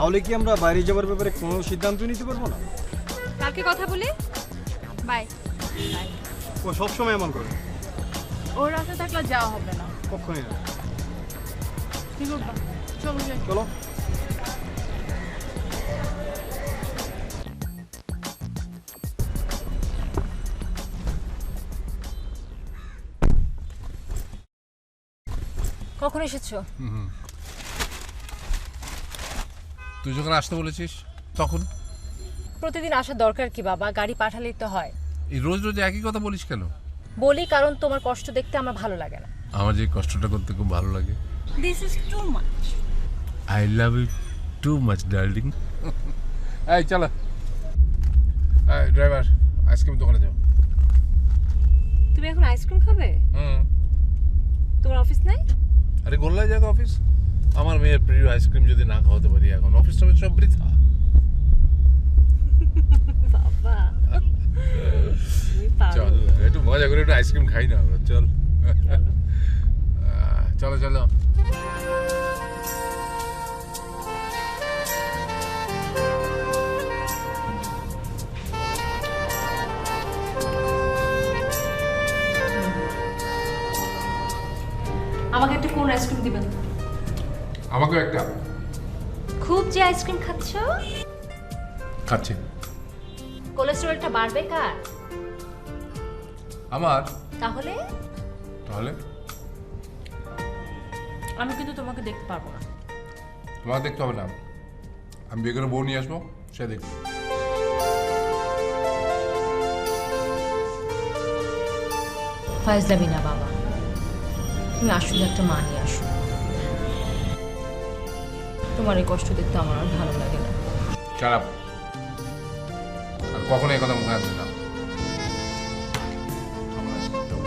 তাহলে কি আমরা বাইরে যাওয়ার ব্যাপারে কোনো সিদ্ধান্ত নিতে পারবো না? কালকে কথা বলি। বাই। ও সবসময় এমন করে। ওর রাতে থাকলে যাওয়া হবে না। কখনই না। কি করবা? চলো যাই। চলো। কখন এসেছো? তুই যখন আসতে বলেছিস তখন। প্রতিদিন আসার দরকার কি বাবা? গাড়ি পাঠালেই তো হয়। এই রোজ রোজ একই কথা বলিস কেন? বলি কারণ তোমার কষ্ট দেখতে আমার ভালো লাগে না। আমার যে কষ্টটা করতে খুব ভালো লাগে। This is too much. I love you too much darling. এই চলো, এই ড্রাইভার আইসক্রিম দোকানে যাও। তুমি এখন আইসক্রিম খাবে? তোমার অফিস নাই? আরে গোল্লায় যাক অফিস। আমার মেয়ের প্রিয় আইসক্রিম যদি না খাওয়াতে পারি এখন অফিস টফিস সব বৃথা। বাবা তুমি চল পারো। একটু মজা করে একটু আইসক্রিম খাই না আমরা, চল। চলো চলো। আমাকে একটা কোন আইসক্রিম দিবেন? আমাকেও একটা। খুব যে আইসক্রিম খাচ্ছো, খাচ্ছি। কোলেস্টেরলটা বাড়বে কার? আমার। তাহলে তাহলে আমি কিন্তু তোমাকে দেখতে পারবো না। তোমাকে দেখতে হবে না, আমি বিয়ে করে বউ নিয়ে আসবো, সে দেখবে। ফাইজলামি না বাবা, তুমি আসলে একটা মা নিয়ে আসো। তোমার এই কষ্ট দেখতে আমার আর ভালো লাগে না। খারাপ আর কখনো এই কথা মুখে আসবে না। আমার আজকে তো-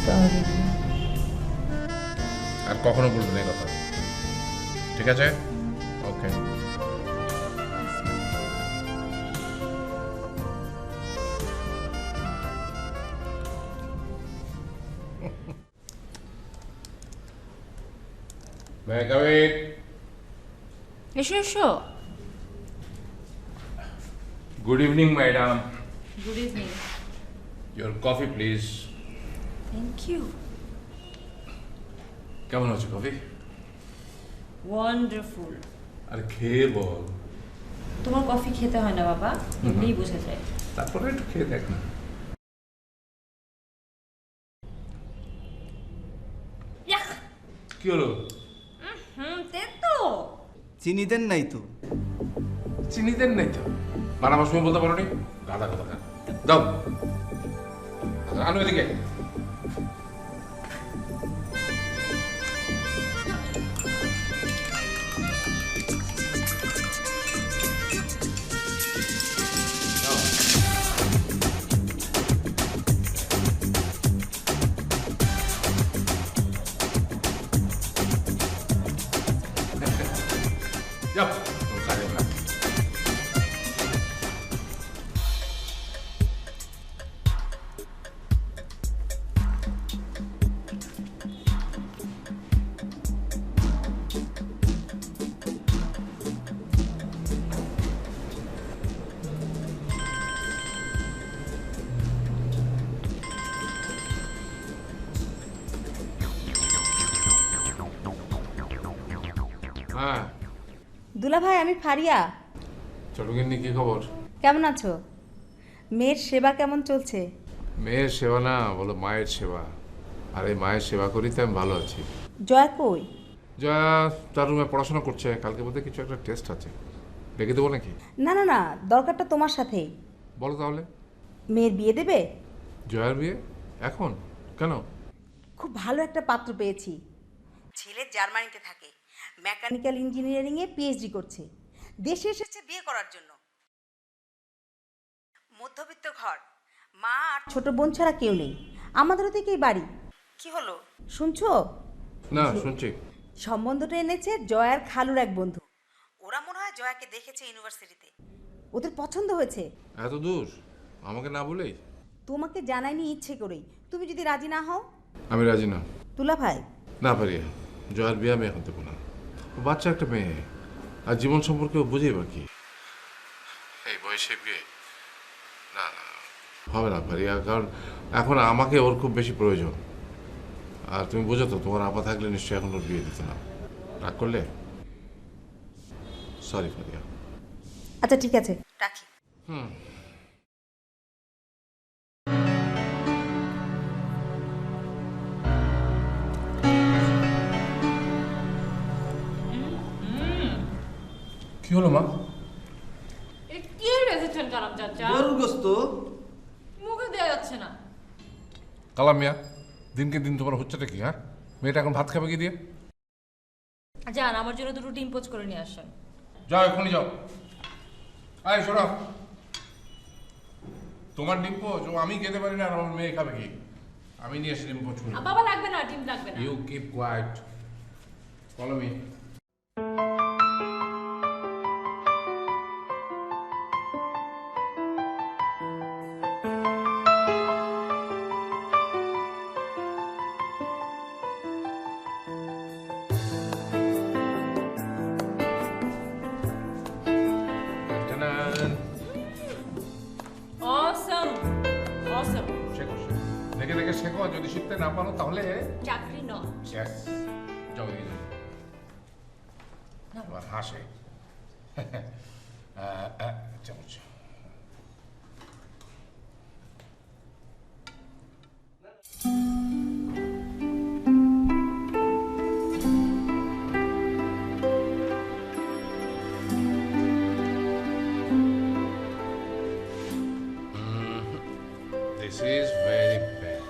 সরি। আর কখনো বলবো না এই কথা, ঠিক আছে? ওকে। May I come in? এসো এসো। Good evening, madam. Good evening. Your coffee, please. Thank you. কেমন আছো কফি? ওয়ান্ডারফুল। আর খেয়ে বল। তোমার কফি খেতে হয় না বাবা, এমনিই বোঝা যায়। তারপরে একটু খেয়ে দেখ না। কি হলো? তেতো। চিনি দেন নাই তো? চিনি দেন নাই তো? বানাবার সময় বলতে পারো নি? গাদা কথা দাও। আনো এদিকে। যাও, তোর কাজে না। হ্যাঁ, দুলা ভাই, আমি ফারিয়া। ছোট গিন্নি কি খবর? কেমন আছো? মেয়ের সেবা কেমন চলছে? মেয়ের সেবা না, বলো মায়ের সেবা। আর এই মায়ের সেবা করিতে আমি ভালো আছি। জয় কই? জয়া তার রুমে পড়াশোনা করছে, কালকে বোধহয় কিছু একটা টেস্ট আছে, ডেকে দেবো নাকি? না না না, দরকারটা তোমার সাথেই। বলো তাহলে। মেয়ের বিয়ে দেবে? জয়ার বিয়ে এখন? কেন? খুব ভালো একটা পাত্র পেয়েছি। ছেলে জার্মানিতে থাকে, মেকানিক্যাল ইঞ্জিনিয়ারিংয়ে পিএইচডি করছে। দেশে এসেছে বিয়ে করার জন্য। মধ্যবিত্ত ঘর, মা আর ছোট বোন ছাড়া কেউ নেই। আমাদেরও থেকেই বাড়ি। কি হলো শুনছো? না শুনছি। সম্বন্ধটা এনেছে জয়ার খালুর এক বন্ধু। ওরা মনে হয় জয়াকে দেখেছে ইউনিভার্সিটিতে, ওদের পছন্দ হয়েছে। এত দূর আমাকে না বলেই? তোমাকে জানাইনি ইচ্ছে করেই, তুমি যদি রাজি না হও। আমি রাজি না। তুলা ভাই, না পারি, জয়ার বিয়ে আমি এখন দেবো না। ও বাচ্চা একটা মেয়ে, আর জীবন সম্পর্কে ও বুঝেই বা কি এই বয়সে বিয়ে? না না হবে না পারি, কারণ এখন আমাকে ওর খুব বেশি প্রয়োজন। আর তুমি বোঝো তো, তোমার আপা থাকলে নিশ্চয়ই এখন ওর বিয়ে দিত না। রাগ করলে সরি ফারিয়া। আচ্ছা ঠিক আছে, রাখি। কি হলো মা? কি রেখেছেন কালাম চাচা? গরুর গোস্ত। মুখে দেওয়া যাচ্ছে না। কালাম মিয়া, দিনকে দিন তোমার হচ্ছেটা কি? হ্যাঁ, মেয়েটা এখন ভাত খাবে কি দিয়ে? যান, আমার জন্য দুটো ডিম পোচ করে নিয়ে আসেন। যাও এখনই যাও। আয় শোনো, তোমার ডিম পোচ ও আমি খেতে পারি না, আর আমার মেয়ে খাবে কি? আমি নিয়ে এসে ডিম পোচ করি। বাবা লাগবে না, ডিম লাগবে না। You keep quiet, follow me. অসম অসম। শেখো শেখো, দেখে দেখে শেখো, আর যদি শিখতে না পারো তাহলে চাকরি ন। শেষ। যাও দিয়ে যাও। আবার হাসে। চামচ। This is very bad.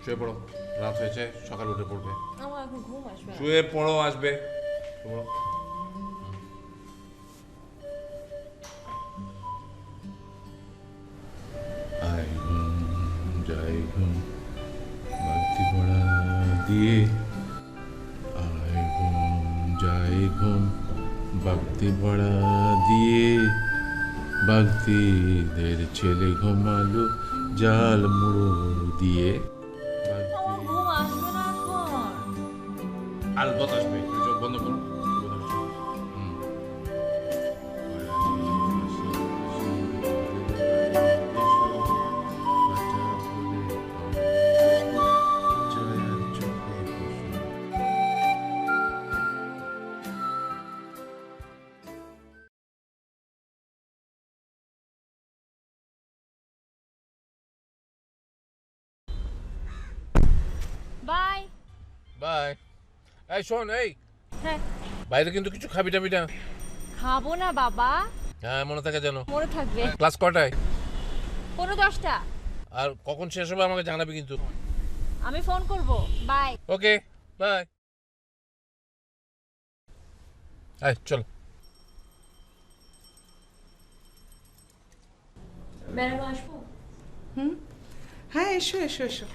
শুয়ে পড়ো, রাত হয়েছে, সকাল উঠে পড়বে। আমার এখন ঘুম আসবে। শুয়ে পড়ো, আসবে। শুয়ে পড়ো। আয় ঘুম যাই ঘুম ভক্তি পড়া দিয়ে, আয় ঘুম যাই ঘুম ভক্তি পড়া দিয়ে, ভক্তিদের ছেলে ঘুমালো জাল মুড়ো দিয়ে। আমার ঘুম আসবে না এখন। আলবত আসবে, চোখ বন্ধ করো। বাই। বাই। এই শোন, এই হ্যাঁ, বাইরে কিন্তু কিছু খাবি টাবি না। খাবো না বাবা। হ্যাঁ, মনে থাকে যেন। মনে থাকবে। ক্লাস কটায়? 10:10টা। আর কখন শেষ হবে আমাকে জানাবি কিন্তু। আমি ফোন করব। বাই। Okay, bye. আয় চল। ম্যাডাম আসবো? হ্যাঁ এসো এসো এসো।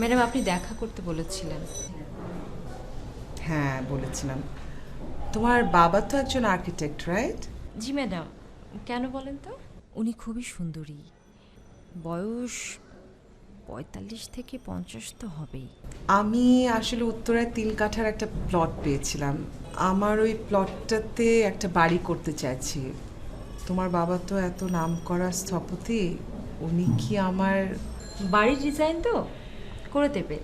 ম্যাডাম, আপনি দেখা করতে বলেছিলেন। হ্যাঁ বলেছিলাম। তোমার বাবা তো একজন আর্কিটেক্ট, রাইট? জি ম্যাডাম। কেন বলেন তো? উনি খুবই সুন্দরী, বয়স 45 থেকে 50 তো হবেই। আমি আসলে উত্তরায় 3 কাঠার একটা প্লট পেয়েছিলাম। আমার ওই প্লটটাতে একটা বাড়ি করতে চাইছি। তোমার বাবা তো এত নামকরা স্থপতি, উনি কি আমার বাড়ির ডিজাইন তো করে দেবে।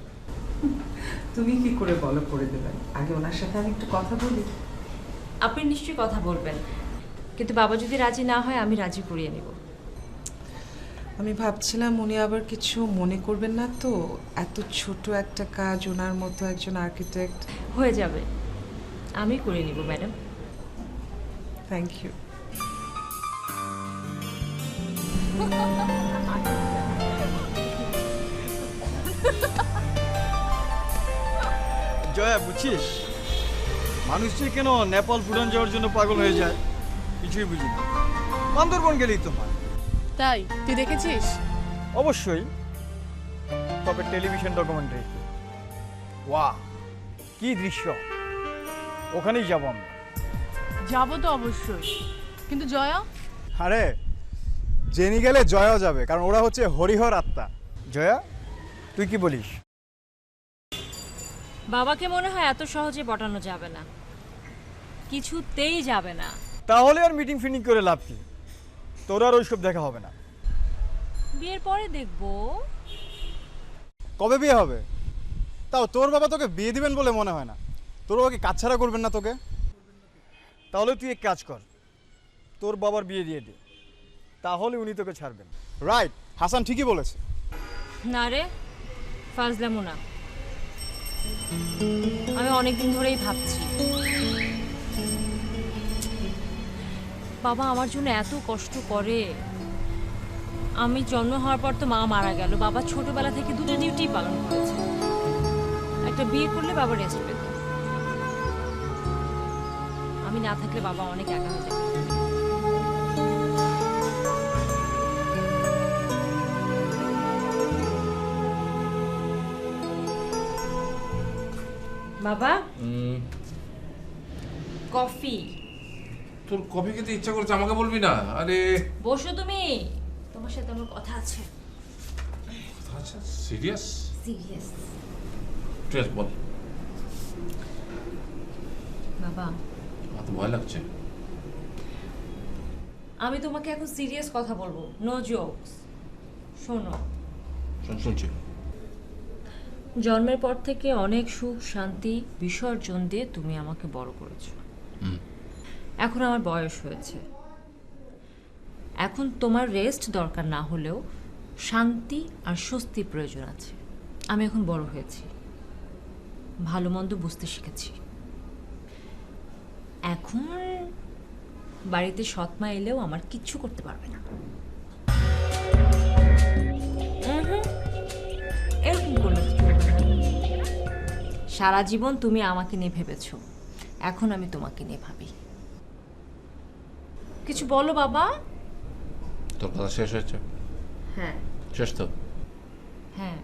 তুমি কি করে বলো করে দেবেন? আগে ওনার সাথে আমি একটু কথা বলি। আপনি নিশ্চয়ই কথা বলবেন, কিন্তু বাবা যদি রাজি না হয় আমি রাজি করিয়ে নেব। আমি ভাবছিলাম উনি আবার কিছু মনে করবেন না তো, এত ছোট একটা কাজ ওনার মতো একজন আর্কিটেক্ট। হয়ে যাবে, আমি করে নিব ম্যাডাম। Thank you. জয়া, বুঝছিস মানুষ যে কেন নেপাল ভুটান যাওয়ার জন্য পাগল হয়ে যায় কিছুই বুঝি না। বান্দরবন গেলেই তো হয়। তাই তুই দেখেছিস? অবশ্যই, তবে টেলিভিশন ডকুমেন্টারি। ওয়াহ, কি দৃশ্য! ওখানেই যাব আমরা। যাবো তো অবশ্যই, কিন্তু জয়া? আরে জেনে গেলে জয়াও যাবে, কারণ ওরা হচ্ছে হরিহর আত্মা। জয়া, তুই কি বলিস? বাবাকে মনে হয় এত সহজে পটানো যাবে না, কিছুতেই যাবে না। তাহলে আর মিটিং ফিটিং করে লাভ কি? তোর আর ওইসব দেখা হবে না। বিয়ের পরে দেখবো। কবে বিয়ে হবে? তাও তোর বাবা তোকে বিয়ে দিবেন বলে মনে হয় না। তোর বাবা কি কাছছাড়া করবেন না তোকে? তাহলে তুই এক কাজ কর, তোর বাবার বিয়ে দিয়ে দে, তাহলে উনি তোকে ছাড়বেন। রাইট, হাসান ঠিকই বলেছে। না রে, ফাজলামো না। আমি অনেকদিন ধরেই ভাবছি, বাবা আমার জন্য এত কষ্ট করে। আমি জন্ম হওয়ার পর তো মা মারা গেল, বাবা ছোটবেলা থেকে দুটো ডিউটি পালন করেছে। একটা বিয়ে করলে বাবা রেস্ট পেত, আমি না থাকলে বাবা অনেক একা হয়ে যাবে। বাবা, কফি। তোর কফি খেতে ইচ্ছা করছে, আমাকে বলবি না? আরে বসো তুমি, তোমার সাথে আমার কথা আছে। আচ্ছা, সিরিয়াস? সিরিয়াস। ঠিক আছে, বল। বাবা, আমার তো ভয় লাগছে। আমি তোমাকে এখন সিরিয়াস কথা বলবো, নো জোকস। শোনো, শুনছি। জন্মের পর থেকে অনেক সুখ শান্তি বিসর্জন দিয়ে তুমি আমাকে বড় করেছো। এখন আমার বয়স হয়েছে, এখন তোমার রেস্ট দরকার না হলেও শান্তি আর স্বস্তি প্রয়োজন আছে। আমি এখন বড় হয়েছি, ভালো মন্দ বুঝতে শিখেছি। এখন বাড়িতে সৎমা এলেও আমার কিচ্ছু করতে পারবে না। এরকম করলে তো চলবে না। সারা জীবন তুমি আমাকে নিয়ে ভেবেছো, এখন আমি তোমাকে নিয়ে ভাবি। কিছু বলো বাবা। তোর কথা শেষ হয়েছে? হ্যাঁ। শেষ তো? হ্যাঁ।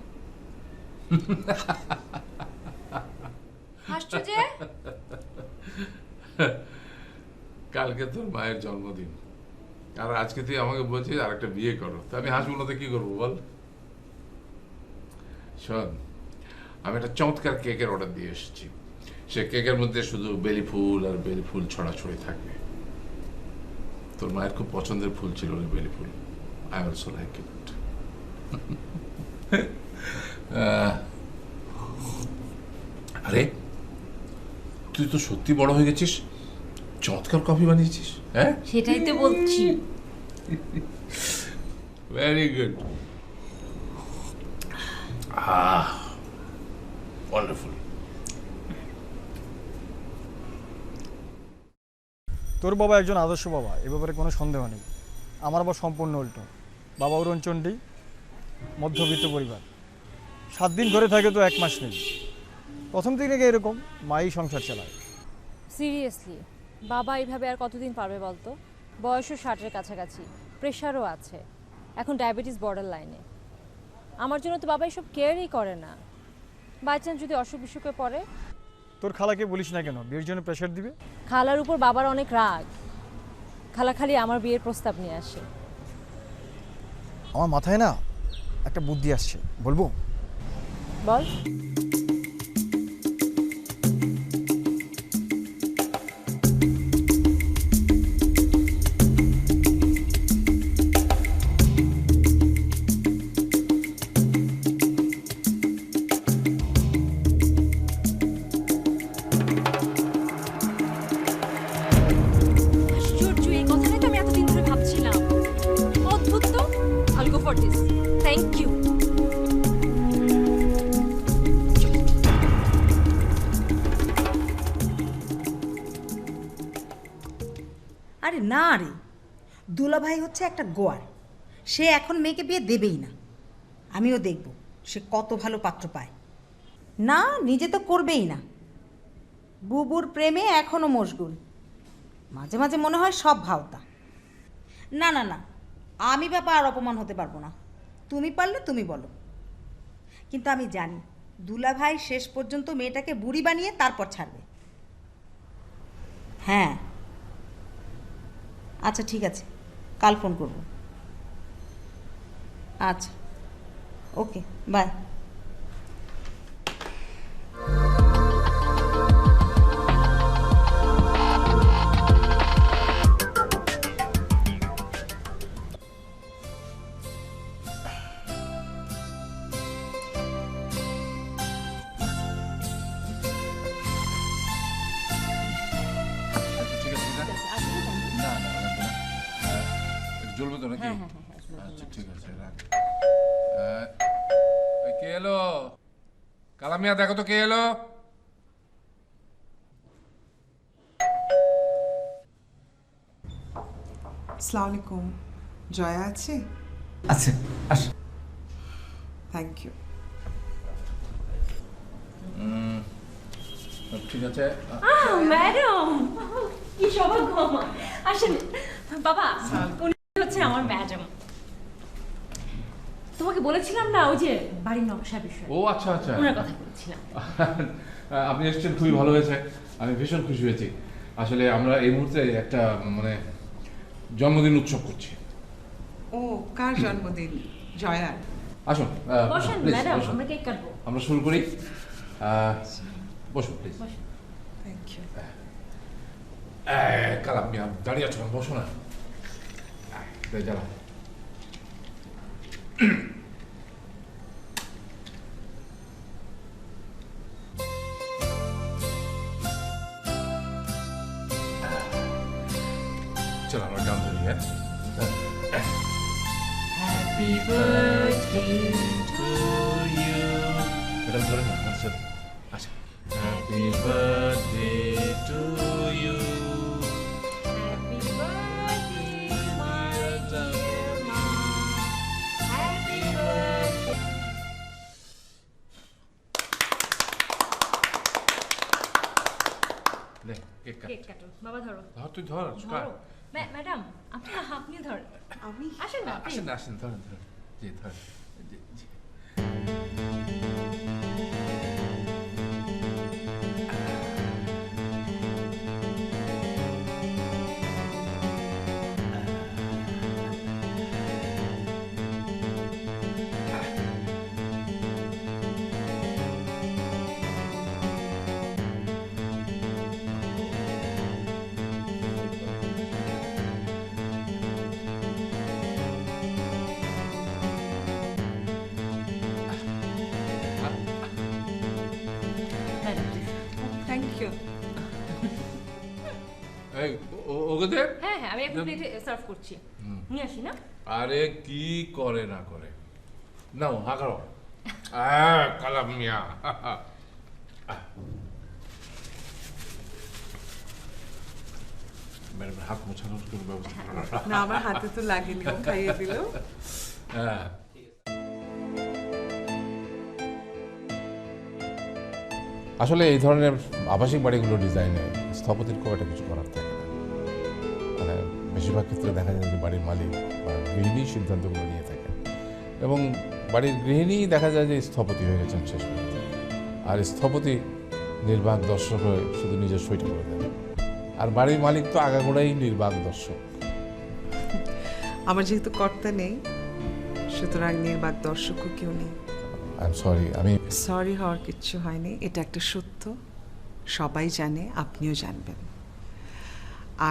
হাসছো যে? কালকে তোর মায়ের জন্মদিন, আর আজকে তুই আমাকে বলছিস আর একটা বিয়ে করো, তা আমি হাসবো না তো কি করবো বল? শোন, আমি একটা চমৎকার কেকের অর্ডার দিয়ে এসেছি। সে কেকের মধ্যে শুধু বেলি ফুল আর বেলি ফুল ছড়াছড়ি থাকবে। তোর মায়ের খুব পছন্দের ফুল ছিল ওই বেলি ফুল। I also like it. আরে তুই তো সত্যি বড় হয়ে গেছিস, চমৎকার কফি বানিয়েছিস। হ্যাঁ, সেটাই তো বলছি। Very good, wonderful. তোর বাবা একজন আদর্শ বাবা, এ ব্যাপারে কোনো সন্দেহ নেই। আমার বাবা সম্পূর্ণ উল্টো। বাবা অরুণচণ্ডী, মধ্যবিত্ত পরিবার। 7 দিন ঘরে থাকে তো 1 মাস নেই। প্রথম থেকে এরকম মাই সংসার চালায়। সিরিয়াসলি, বাবা এইভাবে আর কতদিন পারবে বলতো? বয়সও 60-এর কাছাকাছি, প্রেশারও আছে, এখন ডায়াবেটিস বর্ডার লাইনে। আমার জন্য তো বাবা এসব কেয়ারই করে না। বাই চান্স যদি অসুখ বিসুখে পড়ে? তোর খালাকে বলিস না কেন বিয়ের জন্য প্রেশার দিবে? খালার উপর বাবার অনেক রাগ, খালা খালি আমার বিয়ের প্রস্তাব নিয়ে আসে। আমার মাথায় না একটা বুদ্ধি আসছে, বলবো? বল। আশ্চর্য, এই কথাটাই তো আমি এতদিন ধরে ভাবছিলাম। অদ্ভুত তো। I'll go for this. Thank you. আরে না রে, দুলাভাই হচ্ছে একটা গোয়ার, সে এখন মেয়েকে বিয়ে দেবেই না। আমিও দেখব সে কত ভালো পাত্র পায়। না, নিজে তো করবেই না, বুবুর প্রেমে এখনও মশগুল। মাঝে মাঝে মনে হয় সব ভাওতা। না না না, আমি বাবা আর অপমান হতে পারবো না। তুমি পারলে তুমি বলো, কিন্তু আমি জানি দুলাভাই শেষ পর্যন্ত মেয়েটাকে বুড়ি বানিয়ে তারপর ছাড়বে। হ্যাঁ আচ্ছা ঠিক আছে, কাল ফোন করব। আচ্ছা ওকে, বাই। ঠিক আছে না? না না লাগবে না। জ্বলবে তো নাকি? আচ্ছা ঠিক আছে রাখ। কে এলো? কালামিয়া দেখো তো কে এলো? আসসালামু আলাইকুম। জয়া আছে? আচ্ছা আস। Thank you. ঠিক আছে। ম্যাডাম, কি সৌভাগ্য আমার। আসেন বাবা, উনি হচ্ছে আমার ম্যাডাম। তোমাকে বলেছিলাম না ওই যে বাড়ির নকশা বিষয়, ও আচ্ছা আচ্ছা। ওনার কথা বলছিলাম। আপনি এসেছেন খুবই ভালো হয়েছে, আমি ভীষণ খুশি হয়েছি। আসলে আমরা এই মুহূর্তে একটা মানে জন্মদিন উৎসব করছি। ও কার জন্মদিন? জয়ার? আসুন বসেন please, ম্যাডাম, বসুন। আমরা কেক কাটবো। আমরা শুরু করি। বসুন প্লিজ। বসেন। Thank you. কালামিয়া দাঁড়িয়ে আছো, বসো না। জ্বালা। চলো আমরা গান ধরি। হ্যাঁ, হ্যাপি বার্থডে টু ইউ। এটা ধরে না, আচ্ছা আচ্ছা। Happy birthday to you. Happy birthday, my dear mom. Happy birthday. লে কেক কাট। কেক কাটো বাবা, ধরো ধর তুই ধর। ধরো। ম্যাডাম আপনি ধরেন। আমি? আসেন না আসেন না, আসেন, ধরেন ধরেন। জি ধর। জি জি। ম্যাডাম। Thank you. এই ওকে দে। হ্যাঁ হ্যাঁ, আমি এখন প্লেটে সার্ভ করছি, নিয়ে আসি না। আরে কি করে না করে, নাও হা করো। কালামিয়া। ম্যাডাম হাত মোছানোর কোনো ব্যবস্থা করো না? না আমার হাতে তো লাগেনি, ও খাইয়ে দিল। হ্যাঁ। আসলে এই ধরনের আবাসিক বাড়িগুলো ডিজাইনে স্থপতির খুব একটা কিছু করার থাকে না। মানে বেশিরভাগ ক্ষেত্রে দেখা যায় যে বাড়ির মালিক বা গৃহিণী সিদ্ধান্তগুলো নিয়ে থাকেন, এবং বাড়ির গৃহিণী দেখা যায় যে স্থপতি হয়ে গেছেন শেষ পর্যন্ত। আর স্থপতি নির্বাক দর্শক হয়ে শুধু নিজের সইটা করে দেন, আর বাড়ির মালিক তো আগাগোড়াই নির্বাক দর্শক। আমার যেহেতু কর্তা নেই, সুতরাং নির্বাক দর্শকও কেউ নেই। আই এম সরি, আমি সরি হওয়ার কিচ্ছু হয়নি, এটা একটা সত্য, সবাই জানে, আপনিও জানবেন।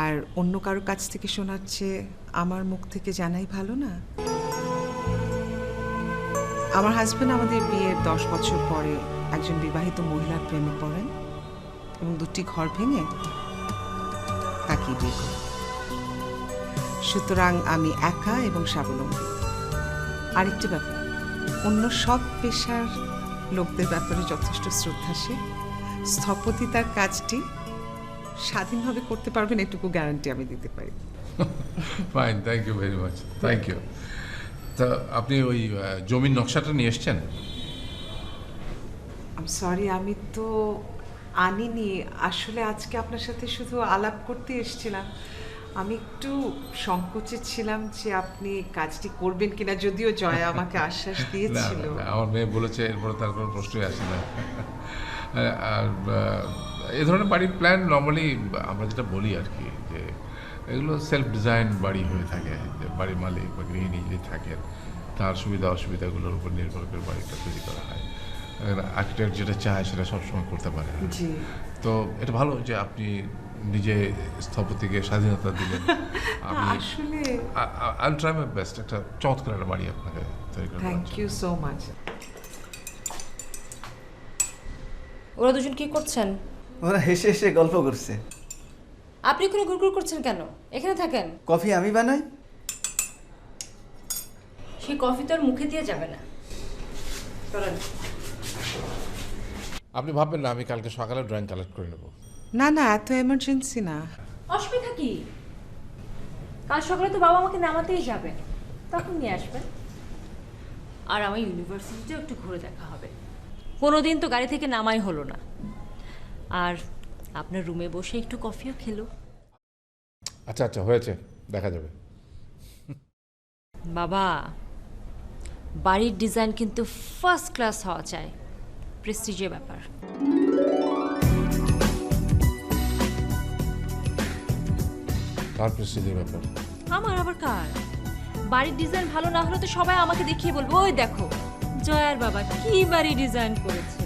আর অন্য কারো কাছ থেকে শোনার চেয়ে আমার মুখ থেকে জানাই ভালো না? আমার হাজব্যান্ড আমাদের বিয়ের 10 বছর পরে একজন বিবাহিত মহিলার প্রেমে পড়েন এবং 2টি ঘর ভেঙে তাকে বিয়ে করেন। সুতরাং আমি একা এবং স্বাবলম্বী। আরেকটি ব্যাপার, অন্য সব পেশার লোকদের ব্যাপারে যথেষ্ট শ্রদ্ধাশীল। স্থপতি তার কাজটি স্বাধীনভাবে করতে পারবেন, এটুকু গ্যারান্টি আমি দিতে পারি। Fine, thank you very much, thank you. তা আপনি ওই জমির নকশাটা নিয়ে এসছেন? সরি, আমি তো আনিনি। আসলে আজকে আপনার সাথে শুধু আলাপ করতে এসেছিলাম। আমি একটু সংকোচে ছিলাম যে আপনি কাজটি করবেন কিনা, যদিও জয়া আমাকে আশ্বাস না, দিয়েছিল। না, আমার মেয়ে বলেছে এরপরে তার কোনো প্রশ্নই আসে না। আর এই ধরনের বাড়ির প্ল্যান নর্মালি আমরা যেটা বলি আর কি, যে এগুলো সেলফ ডিজাইন বাড়ি হয়ে থাকে, যে বাড়ির মালিক বা গৃহিণী যদি থাকেন তার সুবিধা অসুবিধাগুলোর উপর নির্ভর করে বাড়িটা তৈরি করা হয়। আর্কিটেক্ট যেটা চায় সেটা সবসময় করতে পারে না। জি, তো এটা ভালো যে আপনি নিজে স্থপতিকে স্বাধীনতা দিলেন। আমি আসলে আই ট্রাই মাই বেস্ট একটা চমৎকার একটা বাড়ি আপনাকে তৈরি করে থ্যাংক ইউ সো মাচ। ওরা দুজন কি করছেন? ওরা হেসে হেসে গল্প করছে। আপনি কোনো গুড়গুড় করছেন কেন? এখানে থাকেন। কফি আমি বানাই। সেই কফি তো আর মুখে দিয়ে যাবে না। চলেন। আপনি ভাববেন না আমি কালকে সকালে ড্রয়িং কালেক্ট করে নেব। না না, এত এমার্জেন্সি না। অসুবিধা কি? কাল সকালে তো বাবা আমাকে নামাতেই যাবে, তখন নিয়ে আসবেন। আর আমার ইউনিভার্সিটিতেও একটু ঘুরে দেখা হবে। কোনোদিন তো গাড়ি থেকে নামাই হলো না। আর আপনার রুমে বসে একটু কফিও খেলো। আচ্ছা আচ্ছা, হয়েছে, দেখা যাবে। বাবা, বাড়ির ডিজাইন কিন্তু ফার্স্ট ক্লাস হওয়া চাই, প্রেস্টিজের ব্যাপার। কার প্রেস্টিজের ব্যাপার? আমার আবার কার? বাড়ির ডিজাইন ভালো না হলে তো সবাই আমাকে দেখিয়ে বলবে, ওই দেখো জয়ার বাবা কি বাড়ি ডিজাইন করেছে।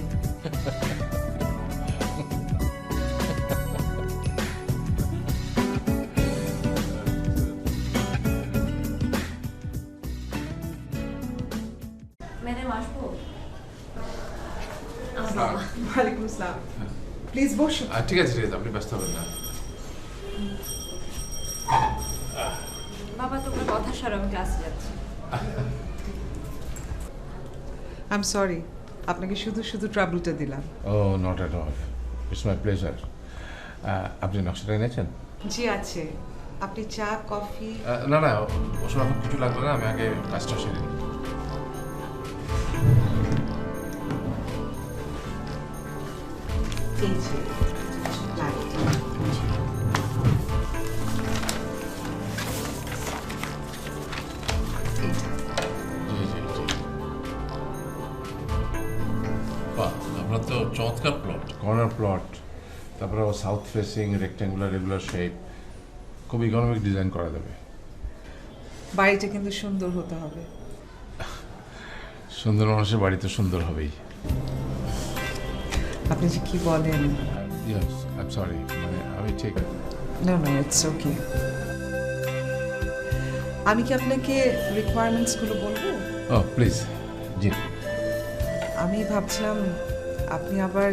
ম্যাডাম আসবো? আমার বাবা। ওয়ালাইকুম আসসালাম, প্লিজ বসুন। ঠিক আছে ঠিক আছে, আপনি ব্যস্ত হবেন না। বাবা তোমার কথা সারা, আমি ক্লাসে যাচ্ছি। আই এম সরি, আপনাকে শুধু শুধু ট্রাবলটা দিলাম। Oh not at all, it's my pleasure. আপনি নকশাটা এনেছেন? জি আছে, আপনি চা কফি? না না, ওসব এখন কিছু লাগবে না, আমি আগে কাজটা সেরে নিই। এই যে লাইট। জি জি জি। বাহ, আপনার তো চমৎকার প্লট, কর্নার প্লট, তারপরে south facing, rectangular, regular shape, খুব ইকোনমিক ডিজাইন করা যাবে। বাড়িটা কিন্তু সুন্দর হতে হবে। সুন্দর মানুষের বাড়ি তো সুন্দর হবেই। আপনি যে কি বলেন। ইয়েস, আই এম সরি, মানে আমি ঠিক। No no, it's okay. আমি কি আপনাকে রিকোয়ারমেন্টসগুলো বলবো? ও প্লিজ, জি। আমি ভাবছিলাম আপনি আবার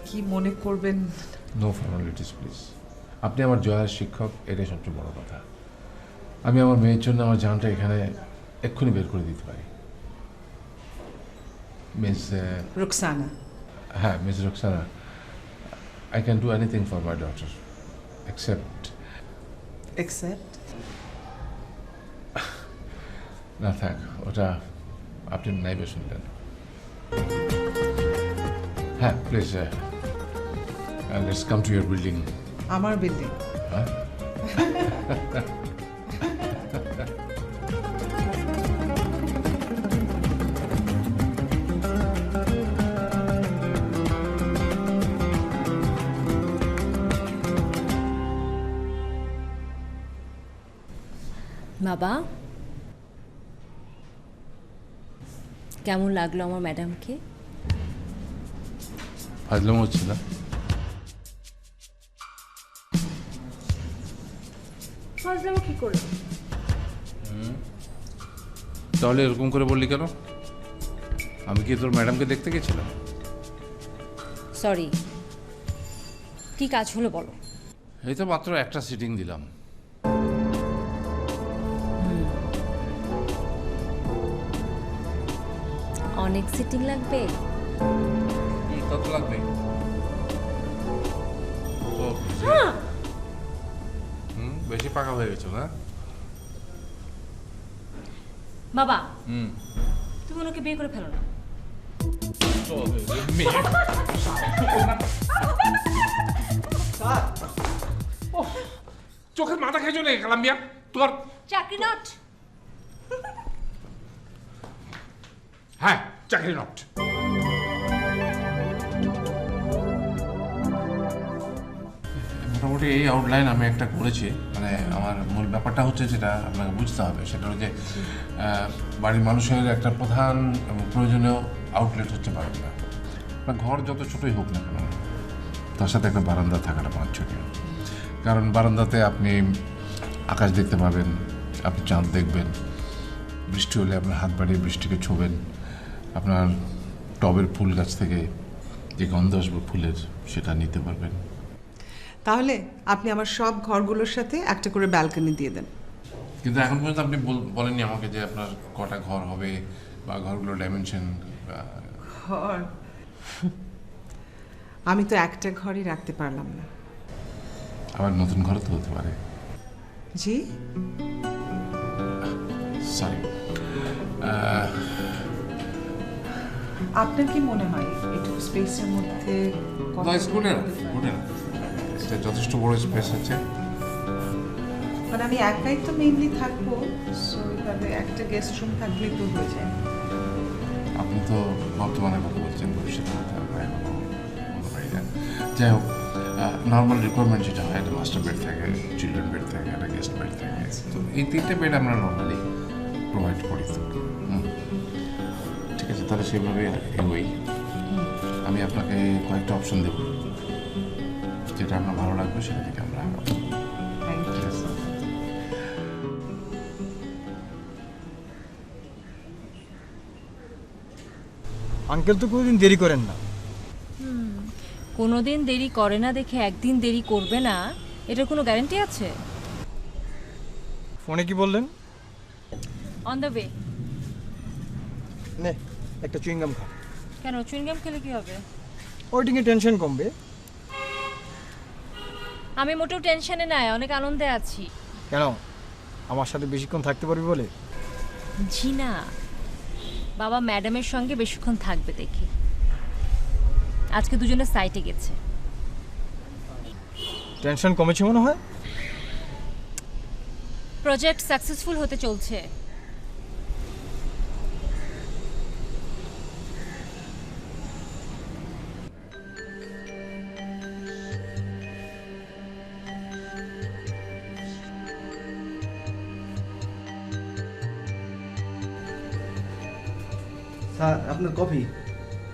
কি মনে করবেন। No formalities please. আপনি আমার জয়ার শিক্ষক, এটাই সবচেয়ে বড় কথা। আমি আমার মেয়ের জন্য আমার জানটা এখানে এক্ষুনি বের করে দিতে পারি। মিস রুকসানা। হ্যাঁ, miss Rukhsana, I can do anything for my daughter except. Except? না থাক, ওটা আপনি নাইবে শুনলেন। হ্যাঁ please, let's come to your building. আমার বিল্ডিং? হ্যাঁ, বাবা, কেমন লাগলো আমার ম্যাডামকে? ফাজলাম হচ্ছে না? ফাজলামো কি করলো? তাহলে এরকম করে বললি কেন? আমি কি তোর ম্যাডামকে দেখতে গেছিলাম? সরি, কি কাজ হলো বলো। এই তো মাত্র একটা সিটিং দিলাম। অনেক সিটিং লাগবে? কত লাগবে? ও বেশি পাকা হয়ে গেছো না? বাবা, তুমি ওনাকে বিয়ে করে ফেলো না। চোখের মাথা খেয়ে চলে গেলাম মিয়া তোমার। চাকরি নট। হ্যাঁ, চাকরি নট। মোটামুটি এই আউটলাইন আমি একটা করেছি। মানে আমার মূল ব্যাপারটা হচ্ছে যেটা আপনাকে বুঝতে হবে সেটা হলো যে বাড়ির মানুষের একটা প্রধান এবং প্রয়োজনীয় আউটলেট হচ্ছে বারান্দা। আপনার ঘর যত ছোটোই হোক না কেন তার সাথে একটা বারান্দা থাকাটা বাঞ্ছনীয়। কারণ বারান্দাতে আপনি আকাশ দেখতে পাবেন, আপনি চাঁদ দেখবেন, বৃষ্টি হলে আপনার হাত বাড়িয়ে বৃষ্টিকে ছোবেন, আপনার টবের ফুল গাছ থেকে যে গন্ধ আসবে ফুলের সেটা নিতে পারবেন। তাহলে আপনি আমার সব ঘরগুলোর সাথে একটা করে ব্যালকনি দিয়ে দেন। কিন্তু এখন পর্যন্ত আপনি বলেননি আমাকে যে আপনার কটা ঘর হবে বা ঘরগুলোর ডাইমেনশন। ঘর আমি তো একটা ঘরই রাখতে পারলাম না। আবার নতুন ঘর তো হতে পারে। জি, সরি। আপনার কি মনে হয় এটুকু স্পেসের মধ্যে এটা যথেষ্ট বড় স্পেস আছে। মানে আমি একাই তো মেইনলি থাকবো, সো এইভাবে একটা গেস্ট রুম থাকলেই তো হয়ে যায়। আপনি তো বর্তমানে কথা বলছেন, ভবিষ্যতের কথা এখনো বলতে পারি না। যাই হোক, নর্মাল রিকোয়ারমেন্ট যেটা হয় একটা মাস্টার বেড থাকে, চিলড্রেন বেড থাকে, একটা গেস্ট বেড থাকে। তো এই তিনটে বেড আমরা নর্মালি প্রোভাইড করি। তো ঠিক আছে, তাহলে সেভাবে এগোই। আমি আপনাকে কয়েকটা অপশন দেবো, যেটা আপনার ভালো লাগবে সেটা থেকে আমরা আগাবো। ঠিক আছে? আঙ্কেল তো কোনোদিন দেরি করেন না। কোনোদিন দেরি করে না দেখে একদিন দেরি করবে না, এটার কোনো গ্যারান্টি আছে? ফোনে কি বললেন? On the way. নে একটা চুইংগাম খা, কেন চুইংগাম খেলে কি হবে? ওয়েটিংয়ে টেনশন কমবে। আমি মোটেও টেনশনে নাই, অনেক আনন্দে আছি। কেন, আমার সাথে বেশিক্ষণ থাকতে পারবি বলে? জি না, বাবা ম্যাডামের সঙ্গে বেশিক্ষণ থাকবে দেখি। আজকে দুজনে সাইটে গেছে। টেনশন কমেছে মনে হয়। প্রজেক্ট সাকসেসফুল হতে চলছে। স্যার আপনার কফি।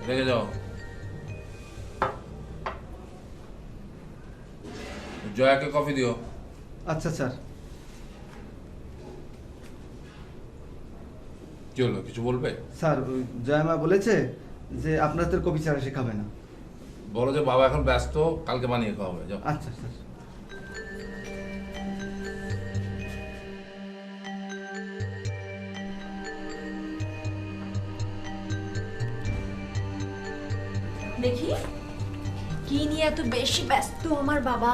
রেখে যাও। জয়াকে কফি দিও। আচ্ছা স্যার। কি হলো, কিছু বলবে? স্যার ওই জয়মা বলেছে যে আপনার হাতের কফি ছাড়া সে খাবে না। বলো যে বাবা এখন ব্যস্ত, কালকে বানিয়ে খাওয়া হবে। যাও। আচ্ছা স্যার। দেখি কি নিয়ে এত বেশি ব্যস্ত আমার বাবা।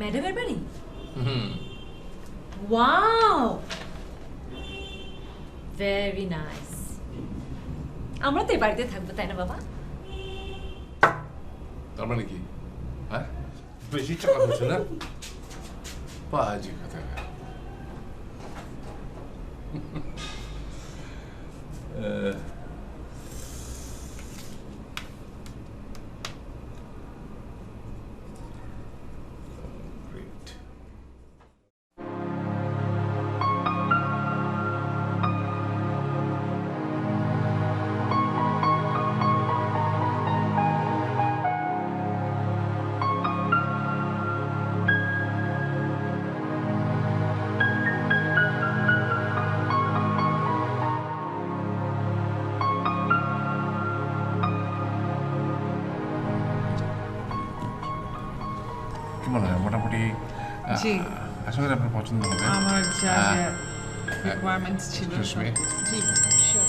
ম্যাডামের বাড়ি? Wow, very nice. আমরা তো এই বাড়িতে থাকবো, তাই না বাবা? তার মানে কি? হ্যাঁ, বেশি চাকা হচ্ছে না? পাজি কথা। Great. কি মনে হয় মোটামুটি জি। আশা করি আপনার পছন্দ হবে। আমার যা আহ, যা রিকোয়ারমেন্টস ছিল সুস্মি। জি শিওর।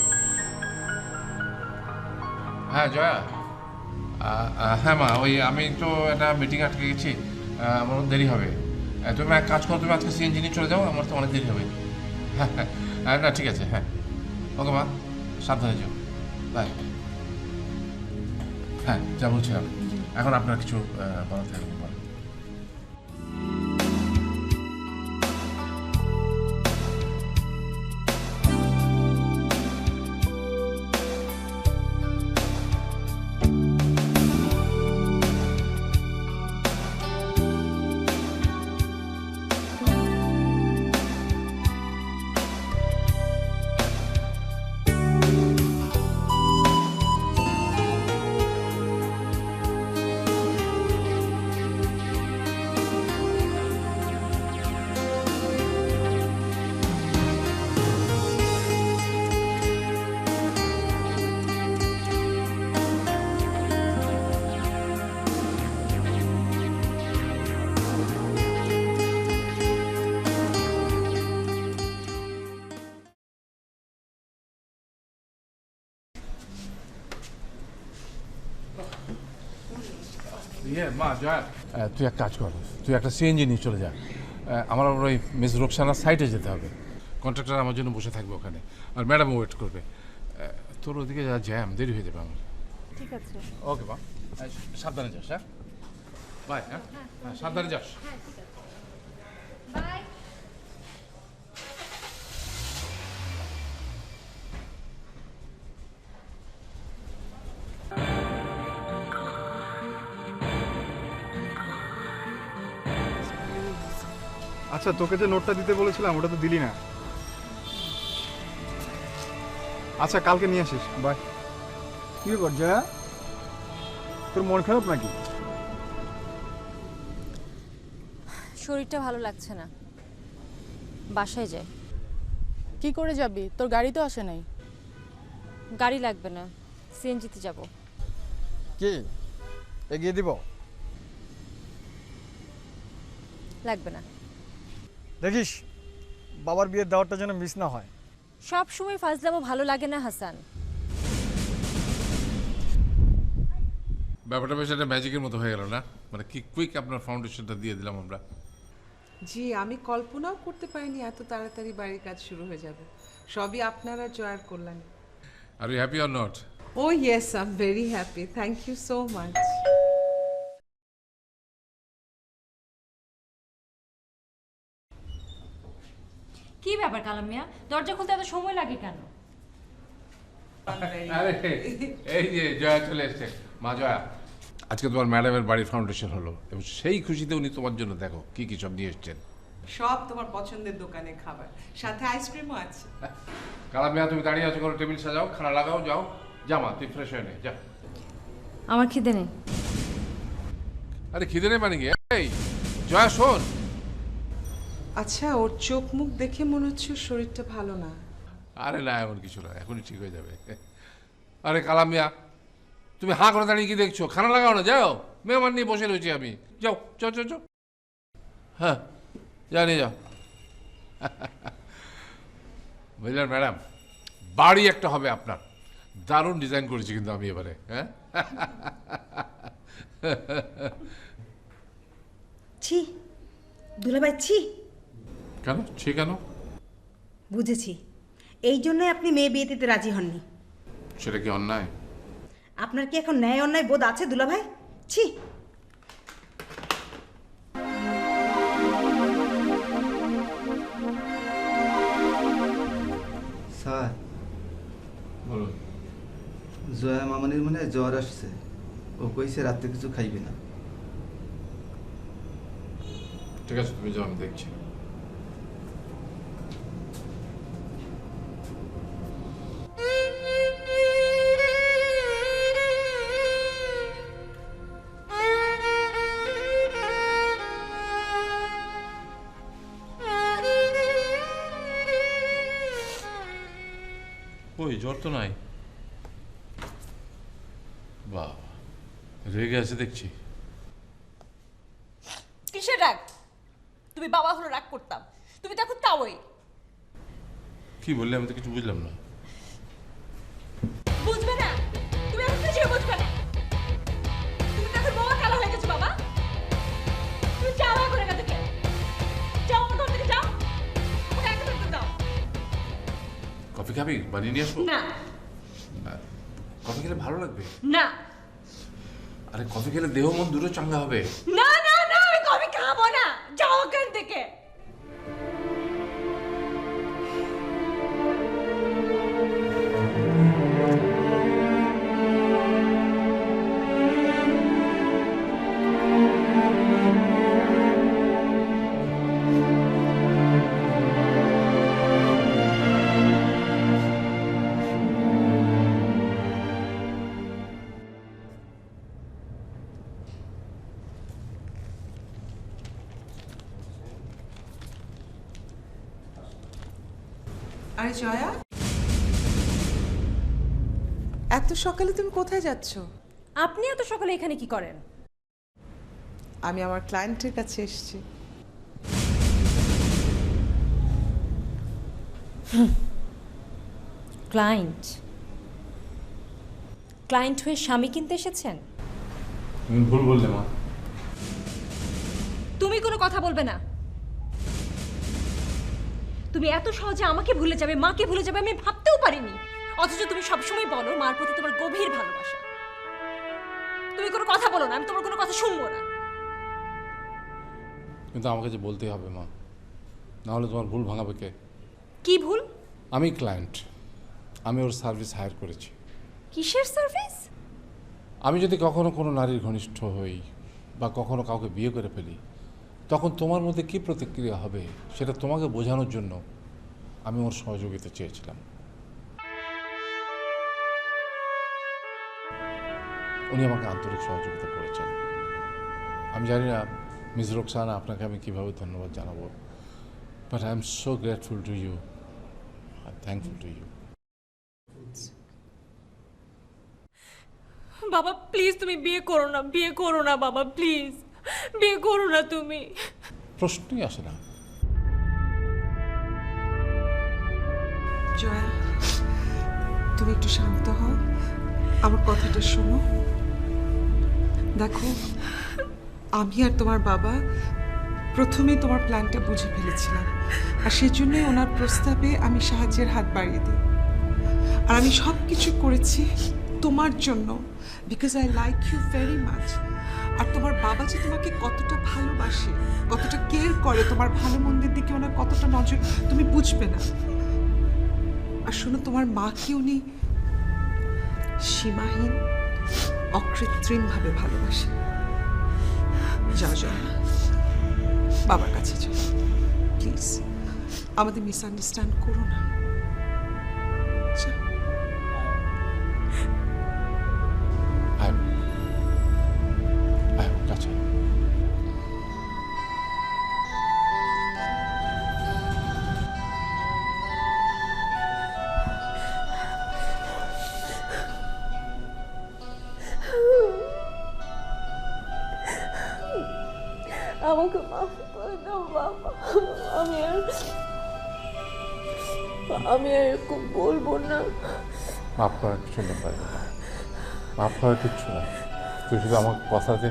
হ্যাঁ জয়া, হ্যাঁ মা, ওই আমি তো একটা মিটিং আটকে গেছি, আমার দেরি হবে। তুমি এক কাজ করো, তুমি আজকে সিএনজি নিয়ে চলে যাও, আমার তো অনেক দেরি হবে। হ্যাঁ হ্যাঁ, না ঠিক আছে, হ্যাঁ ওকে মা, সাবধানে যাও, বাই। হ্যাঁ যা বলছিলাম, এখন আপনার কিছু বলার থাকবে বলেন। মা জয়া, তুই এক কাজ কর, তুই একটা সিএনজি নিয়ে চলে যা। আমার আবার ওই মিস রোকসানার সাইটে যেতে হবে। কন্ট্রাক্টর আমার জন্য বসে থাকবে ওখানে, আর ম্যাডাম ওয়েট করবে। তোর ওদিকে যা জ্যাম, দেরি হয়ে যাবে আমার। ঠিক আছে। ওকে মা, সাবধানে যাস। হ্যাঁ বাই। হ্যাঁ সাবধানে যাস। বাই। আচ্ছা, তোকে যে নোটটা দিতে বলেছিলাম ওটা তো দিলি না। আচ্ছা, কালকে নিয়ে আসিস। বাই। কি ব্যাপার জয়া, তোর মন খারাপ নাকি? শরীরটা ভালো লাগছে না, বাসায় যাই। কি করে যাবি? তোর গাড়ি তো আসে নাই। গাড়ি লাগবে না, সিএনজিতে যাব। কি এগিয়ে দিব? লাগবে না। দেখিস বাবার বিয়ের দাওয়াতটা যেন মিস না হয়। সব সময় ফাজলামো ভালো লাগে না হাসান। ব্যাপারটা বেশ একটা ম্যাজিকের মতো হয়ে গেল না? মানে কি কুইক আপনার ফাউন্ডেশনটা দিয়ে দিলাম আমরা। জি, আমি কল্পনাও করতে পারিনি এত তাড়াতাড়ি বাড়ির কাজ শুরু হয়ে যাবে। সবই আপনারা জয়ার কল্যাণে। Are you happy or not? Oh yes, I am very happy, thank you so much. কি ব্যাপার কালাম মিয়া, দরজা খুলতে এত সময় লাগে কেন? আরে এই যে জয়া চলে এসছে। মা জয়া, আজকে তোমার ম্যাডামের বাড়ির ফাউন্ডেশন হলো এবং সেই খুশিতে উনি তোমার জন্য দেখো কি কি সব নিয়ে এসছেন। সব তোমার পছন্দের দোকানে খাবার, সাথে আইসক্রিমও আছে। কালাম মিয়া, তুমি দাঁড়িয়ে আছো, কোনো টেবিল সাজাও, খানা লাগাও, যাও। জামা তুই ফ্রেশ হয়ে নে, যা। আমার খিদে নেই। আরে খিদে নেই মানে কি? এই জয়া শোন। আচ্ছা, ওর চোখ মুখ দেখে মনে হচ্ছে ওর শরীরটা ভালো না। আরে না, এমন কিছু না, এখনই ঠিক হয়ে যাবে। আরে কালাম মিয়া, তুমি হাঁ করে দাঁড়িয়ে কি দেখছো? খানা লাগাও না, যাও। মেহমান নিয়ে বসে রয়েছি আমি, যাও চো চো চো। হ্যাঁ যা নিয়ে যাও। বুঝলেন ম্যাডাম, বাড়ি একটা হবে আপনার। দারুণ ডিজাইন করেছি কিন্তু আমি এবারে। হ্যাঁ ছি দুলাভাই, ছি। কেন ছি কেন? বুঝেছি, এই জন্যই আপনি মেয়ে বিয়ে দিতে রাজি হননি। সেটা কি অন্যায়? আপনার কি এখন ন্যায় অন্যায় বোধ আছে দুলাভাই? ছি। স্যার, বলুন। জয়া মামনির মনে হয় জ্বর আসছে। ও কইছে রাতে কিছু খাইবে না। ঠিক আছে, তুমি যাও, আমি দেখছি। ওই জ্বর তো নাই। বাহ, রেগে আছে দেখছি। কিসের রাগ? তুমি বাবা হলো রাগ করতাম, তুমি তো এখন তাওই। কি বললে? আমি তো কিছু বুঝলাম না। বুঝবে না? তুমি এখন কিছুই বুঝবে না। তুমি তো এখন বাবা কালো হয়ে গেছো বাবা। তুমি যাও এখন এখান থেকে, যাও আমার ঘর থেকে, যাও। আমাকে একা থাকতে দাও। কফি খাবি? বানিয়ে নিয়ে আসবো? না কফি খেলে ভালো লাগবে। না। আরে কফি খেলে দেহ মন দুটো চাঙ্গা হবে। না না না, আমি কফি খাবো না, যাও ওখান থেকে। আরে জয়া, এত সকালে তুমি কোথায় যাচ্ছ? আপনি এত সকালে এখানে কি করেন? আমি আমার ক্লায়েন্টের কাছে এসেছি। ক্লায়েন্ট? ক্লায়েন্ট হয়ে স্বামী কিনতে এসেছেন? তুমি ভুল বললে মা। তুমি কোনো কথা বলবে না। তুমি এত সহজে আমাকে ভুলে যাবে, মাকে ভুলে যাবে, আমি ভাবতেও পারিনি। অথচ তুমি সবসময় বলো মার প্রতি তোমার গভীর ভালোবাসা। তুমি কোনো কথা বলো না, আমি তোমার কোনো কথা শুনবো না। কিন্তু আমাকে যে বলতেই হবে মা, না হলে তোমার ভুল ভাঙাবে কে? কি ভুল? আমি ক্লায়েন্ট, আমি ওর সার্ভিস হায়ার করেছি। কিসের সার্ভিস? আমি যদি কখনো কোনো নারীর ঘনিষ্ঠ হই বা কখনো কাউকে বিয়ে করে ফেলি, তখন তোমার মধ্যে কী প্রতিক্রিয়া হবে সেটা তোমাকে বোঝানোর জন্য আমি ওর সহযোগিতা চেয়েছিলাম। উনি আমাকে আন্তরিক সহযোগিতা করেছেন। আমি জানি না মিস রোকসানা আপনাকে আমি কীভাবে ধন্যবাদ জানাবো, but I am so grateful to you, I am thankful to you. বাবা প্লিজ তুমি বিয়ে করো না, বিয়ে করো না বাবা, প্লিজ বিয়ে করো না তুমি। প্রশ্নই আসে না। জয়া, তুমি একটু শান্ত হও, আমার কথাটা শোনো। দেখো, আমি আর তোমার বাবা প্রথমেই তোমার প্ল্যানটা বুঝে ফেলেছিলাম, আর সেজন্যই ওনার প্রস্তাবে আমি সাহায্যের হাত বাড়িয়ে দিই। আর আমি সব কিছু করেছি তোমার জন্য, because I like you very much. আর তোমার বাবা যে তোমাকে কতটা ভালোবাসে, কতটা কেয়ার করে, তোমার ভালো মন্দের দিকে ওনার কতটা নজর, তুমি বুঝবে না। আর শোনো, তোমার মাকে উনি সীমাহীন অকৃত্রিমভাবে ভালোবাসে। যাও যাও, বাবার কাছে যাও প্লিজ, আমাদের মিসআন্ডারস্ট্যান্ড করো না। যাও। কাছে আমাকে মাফ করে দাও বাবা, আমি আর এরকম বলবো না। মাফ করার কিছু ব্যাপার না, মাফ করার কিচ্ছু না। তুই শুধু আমার কথাতে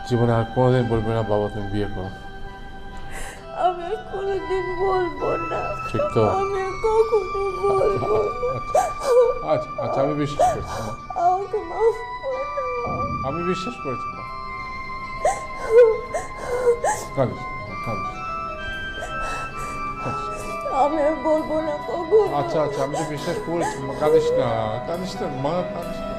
জীবনে আর কোনোদিন বলবি না বাবা তুমি বিয়ে করো। আমি আর কোনোদিন বলবো না। ঠিক তো? আমি আর কখনো বলবো না। আচ্ছা আচ্ছা, আমি বিশ্বাস করছি না, আমাকে মাফ করে দাও। আমি বিশ্বাস করেছি না। কাঁদিস না, কাঁদিস না, কাঁদিস না। আমি আর বলবো না কখনো। আচ্ছা আচ্ছা, আমি তো বিশ্বাস করেছি মা, কাঁদিস না, কাঁদিস না মা, কাঁদিস না।